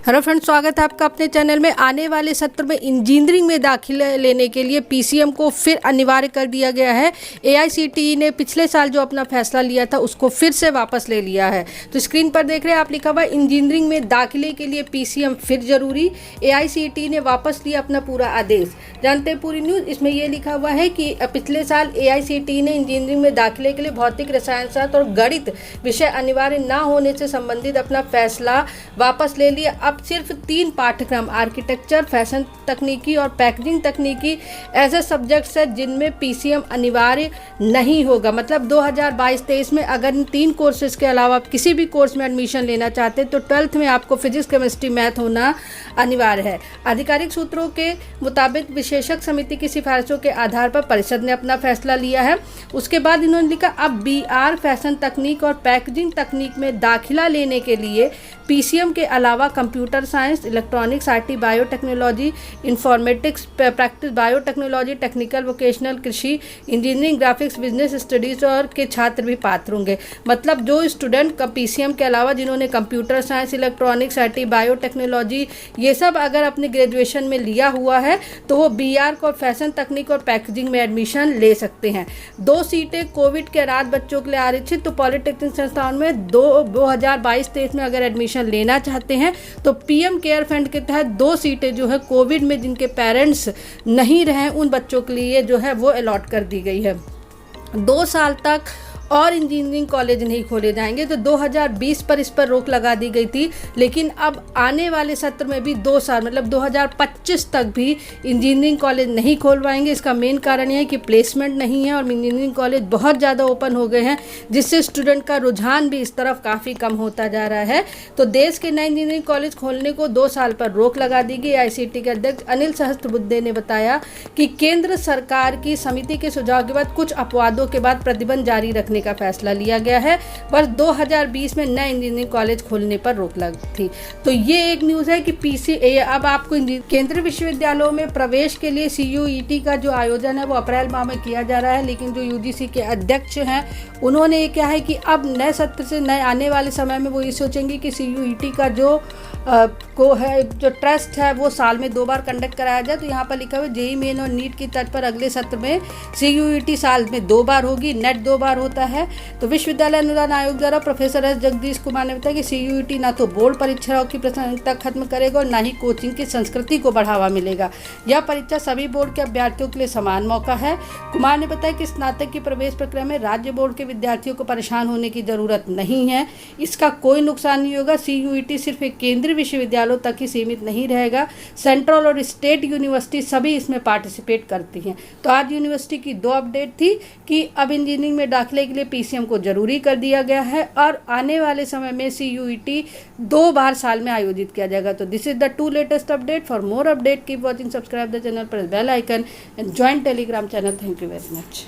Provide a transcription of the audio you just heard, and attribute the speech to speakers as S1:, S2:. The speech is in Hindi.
S1: हेलो फ्रेंड्स, स्वागत है आपका अपने चैनल में। आने वाले सत्र में इंजीनियरिंग में दाखिला लेने के लिए पीसीएम को फिर अनिवार्य कर दिया गया है। एआईसीटीई ने पिछले साल जो अपना फैसला लिया था उसको फिर से वापस ले लिया है। तो स्क्रीन पर देख रहे हैं आप, लिखा हुआ इंजीनियरिंग में दाखिले के लिए पीसीएम फिर जरूरी। एआईसीटीई ने वापस लिया अपना पूरा आदेश। जानते हैं पूरी न्यूज़। इसमें यह लिखा हुआ है कि पिछले साल एआईसीटीई ने इंजीनियरिंग में दाखिले के लिए भौतिक, रसायन शास्त्र और गणित विषय अनिवार्य न होने से संबंधित अपना फैसला वापस ले लिया। अब सिर्फ 3 पाठ्यक्रम आर्किटेक्चर, फैशन तकनीकी और पैकेजिंग तकनीकी ऐसे सब्जेक्ट्स हैं जिनमें पीसीएम अनिवार्य नहीं होगा। मतलब 2022-23 में अगर इन 3 कोर्सेज के अलावा आप किसी भी कोर्स में एडमिशन लेना चाहते हैं तो 12th में आपको फिजिक्स, केमिस्ट्री, मैथ होना अनिवार्य है। आधिकारिक सूत्रों के मुताबिक विशेषज्ञ समिति की सिफारिशों के आधार पर परिषद ने अपना फैसला लिया है। उसके बाद इन्होंने लिखा, अब बीआर, फैशन तकनीक और पैकेजिंग तकनीक में दाखिला लेने के लिए पीसीएम के अलावा computer science, electronics, IT, biotechnology, informatics, practice biotechnology, technical, vocational, कृषि, इंजीनियरिंग, ग्राफिक्स, बिजनेस स्टडीज और के छात्र भी पात्र होंगे। मतलब जो स्टूडेंट पीसीएम के अलावा जिन्होंने computer science, electronics, IT, biotechnology ये सब अगर अपने ग्रेजुएशन में लिया हुआ है तो वो बीआर को फैशन तकनीक और पैकेजिंग में एडमिशन ले सकते हैं। 2 सीटें कोविड के रात बच्चों के लिए आरक्षित। तो पॉलिटेक्निक संस्थान में 2022-23 में अगर एडमिशन लेना चाहते हैं तो पीएम केयर फंड के तहत 2 सीटें जो है कोविड में जिनके पेरेंट्स नहीं रहे उन बच्चों के लिए जो है वो अलॉट कर दी गई है। 2 साल तक और इंजीनियरिंग कॉलेज नहीं खोले जाएंगे। तो 2020 पर इस पर रोक लगा दी गई थी, लेकिन अब आने वाले सत्र में भी 2 साल मतलब 2025 तक भी इंजीनियरिंग कॉलेज नहीं खोल पाएंगे। इसका मेन कारण यह है कि प्लेसमेंट नहीं है और इंजीनियरिंग कॉलेज बहुत ज़्यादा ओपन हो गए हैं, जिससे स्टूडेंट का रुझान भी इस तरफ काफ़ी कम होता जा रहा है। तो देश के नए इंजीनियरिंग कॉलेज खोलने को 2 साल पर रोक लगा दी गई। आईसीटी के अध्यक्ष अनिल सहस्त्रबुद्धे ने बताया कि केंद्र सरकार की समिति के सुझाव के बाद कुछ अपवादों के बाद प्रतिबंध जारी रखने का फैसला लिया गया है। वर्ष 2020 में नए इंजीनियरिंग कॉलेज खोलने पर रोक लगी थी। तो ये एक न्यूज़ है कि अब आपको केंद्रीय विश्वविद्यालयों में प्रवेश के लिए सीयूईटी का जो आयोजन है वो अप्रैल माह में किया जा रहा है। लेकिन जो यूजीसी के अध्यक्ष हैं उन्होंने ये क्या है कि अब नए सत्र से नए आने वाले समय में वो ये सोचेंगे कि सीयूईटी का जो टेस्ट है वो साल में 2 बार कंडक्ट कराया जाए। तो यहाँ पर लिखा हुआ जेईई मेन और नीट की तर्ज पर अगले सत्र में सीयूईटी साल में 2 बार होगी, नेट 2 बार होता है। तो विश्वविद्यालय अनुदान आयोग द्वारा प्रोफेसर एस जगदीश कुमार ने बताया कि सीयूईटी ना तो बोर्ड परीक्षाओं की प्रासंगिकता खत्म करेगा और ना ही कोचिंग की संस्कृति को बढ़ावा मिलेगा। यह परीक्षा सभी बोर्ड के अभ्यर्थियों के लिए समान मौका है। कुमार ने बताया कि स्नातक की प्रवेश प्रक्रिया में राज्य बोर्ड के विद्यार्थियों को परेशान होने की जरूरत नहीं है। इसका कोई नुकसान नहीं होगा। सीयूईटी सिर्फ एक केंद्रीय विश्वविद्यालयों तक ही सीमित नहीं रहेगा। सेंट्रल और स्टेट यूनिवर्सिटी सभी इसमें पार्टिसिपेट करती हैं। तो आज यूनिवर्सिटी की 2 अपडेट थी कि अब इंजीनियरिंग में दाखिले के लिए पीसीएम को जरूरी कर दिया गया है और आने वाले समय में सीयूईटी 2 बार साल में आयोजित किया जाएगा। तो this is the 2 latest update. For more update keep watching, subscribe the channel, press bell icon and join Telegram channel. Thank you very much.